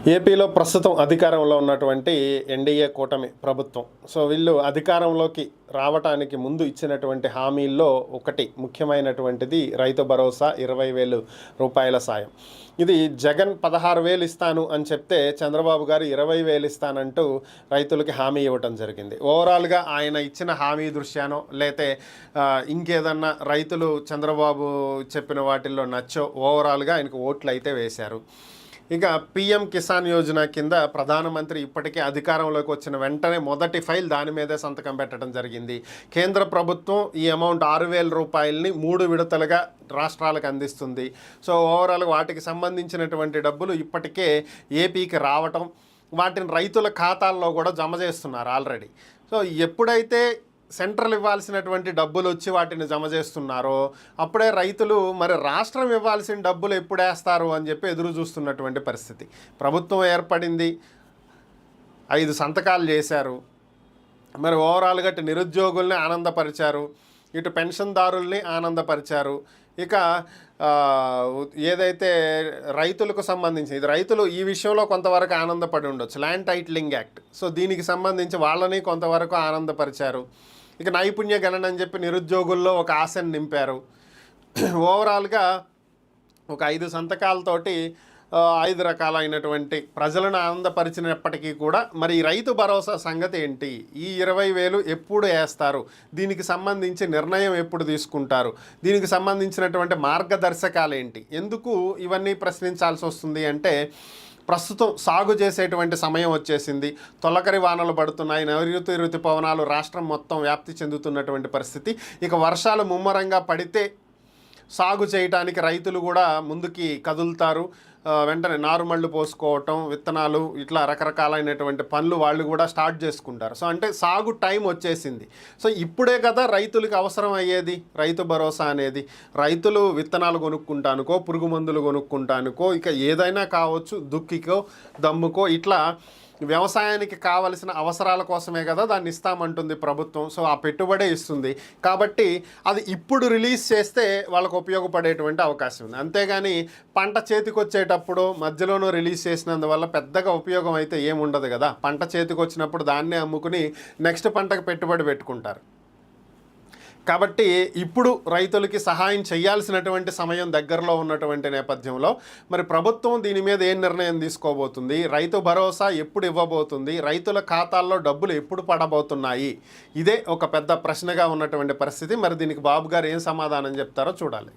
ఏపీలో ప్రస్తుతం అధికారంలో ఉన్నటువంటి ఎన్డీఏ కూటమి ప్రభుత్వం వీళ్ళు అధికారంలోకి రావటానికి ముందు ఇచ్చినటువంటి హామీల్లో ఒకటి ముఖ్యమైనటువంటిది రైతు భరోసా 20,000 రూపాయల సాయం. ఇది జగన్ 16,000 ఇస్తాను అని చెప్తే చంద్రబాబు గారు 20,000 ఇస్తానంటూ రైతులకి హామీ ఇవ్వటం జరిగింది. ఓవరాల్గా ఆయన ఇచ్చిన హామీ దృశ్యానో లేతే ఇంకేదన్నా రైతులు చంద్రబాబు చెప్పిన వాటిల్లో నచ్చో ఓవరాల్గా ఆయనకు ఓట్లు అయితే వేశారు. ఇక పీఎం కిసాన్ యోజన కింద ప్రధానమంత్రి ఇప్పటికే అధికారంలోకి వచ్చిన వెంటనే మొదటి ఫైల్ దాని మీదే సంతకం పెట్టడం జరిగింది. కేంద్ర ప్రభుత్వం ఈ అమౌంట్ 6,000 రూపాయలని 3 విడతలుగా రాష్ట్రాలకు అందిస్తుంది. ఓవరాల్గా వాటికి సంబంధించినటువంటి డబ్బులు ఇప్పటికే ఏపీకి రావటం, వాటిని రైతుల ఖాతాల్లో కూడా జమ చేస్తున్నారు ఆల్రెడీ. ఎప్పుడైతే సెంట్రల్ ఇవ్వాల్సినటువంటి డబ్బులు వచ్చి వాటిని జమ చేస్తున్నారో అప్పుడే రైతులు మరి రాష్ట్రం ఇవ్వాల్సిన డబ్బులు ఎప్పుడు వేస్తారు అని చెప్పి ఎదురు చూస్తున్నటువంటి పరిస్థితి. ప్రభుత్వం ఏర్పడింది, 5 సంతకాలు చేశారు. మరి ఓవరాల్గా ఇటు నిరుద్యోగుల్ని ఆనందపరిచారు, ఇటు పెన్షన్దారుల్ని ఆనందపరిచారు. ఇక ఏదైతే రైతులకు సంబంధించి ఇది రైతులు ఈ విషయంలో కొంతవరకు ఆనందపడి ఉండొచ్చు, ల్యాండ్ టైటిలింగ్ యాక్ట్. దీనికి సంబంధించి వాళ్ళని కొంతవరకు ఆనందపరిచారు. ఇక నైపుణ్య గణన అని చెప్పి నిరుద్యోగుల్లో ఒక ఆశను నింపారు. ఓవరాల్గా ఒక 5 సంతకాలతోటి 5 రకాలైనటువంటి ప్రజలను ఆనందపరిచినప్పటికీ కూడా మరి రైతు భరోసా సంగతి ఏంటి, ఈ 20,000 ఎప్పుడు వేస్తారు, దీనికి సంబంధించి నిర్ణయం ఎప్పుడు తీసుకుంటారు, దీనికి సంబంధించినటువంటి మార్గదర్శకాలు ఏంటి, ఎందుకు ఇవన్నీ ప్రశ్నించాల్సి వస్తుంది అంటే ప్రస్తుతం సాగు చేసేటువంటి సమయం వచ్చేసింది. తొలకరి వానలు పడుతున్నాయి, నైరుతి ఋతుపవనాలు రాష్ట్రం మొత్తం వ్యాప్తి చెందుతున్నటువంటి పరిస్థితి. ఇక వర్షాలు ముమ్మరంగా పడితే సాగు చేయడానికి రైతులు కూడా ముందుకి కదులుతారు. వెంటనే నారుమళ్ళు పోసుకోవటం, విత్తనాలు, ఇట్లా రకరకాలైనటువంటి పనులు వాళ్ళు కూడా స్టార్ట్ చేసుకుంటారు. అంటే సాగు టైం వచ్చేసింది. ఇప్పుడే కదా రైతులకు అవసరం అయ్యేది రైతు భరోసా అనేది. రైతులు విత్తనాలు కొనుక్కుంటానుకో, పురుగు మందులు కొనుక్కుంటానుకో, ఇక ఏదైనా కావచ్చు, దుక్కికో దమ్ముకో, ఇట్లా వ్యవసాయానికి కావలసిన అవసరాల కోసమే కదా దాన్ని ఇస్తామంటుంది ప్రభుత్వం. ఆ పెట్టుబడే ఇస్తుంది కాబట్టి అది ఇప్పుడు రిలీజ్ చేస్తే వాళ్ళకు ఉపయోగపడేటువంటి అవకాశం ఉంది. అంతేగాని పంట చేతికొచ్చేటప్పుడు మధ్యలోనూ రిలీజ్ చేసినందువల్ల పెద్దగా ఉపయోగం అయితే ఏముండదు కదా. పంట చేతికొచ్చినప్పుడు దాన్నే అమ్ముకుని నెక్స్ట్ పంటకు పెట్టుబడి పెట్టుకుంటారు. కాబట్టి ఇప్పుడు రైతులకి సహాయం చేయాల్సినటువంటి సమయం దగ్గరలో ఉన్నటువంటి నేపథ్యంలో మరి ప్రభుత్వం దీని మీద ఏం నిర్ణయం తీసుకోబోతుంది, రైతు భరోసా ఎప్పుడు ఇవ్వబోతుంది, రైతుల ఖాతాల్లో డబ్బులు ఎప్పుడు పడబోతున్నాయి, ఇదే ఒక పెద్ద ప్రశ్నగా ఉన్నటువంటి పరిస్థితి. మరి దీనికి బాబు గారు ఏం సమాధానం చెప్తారో చూడాలి.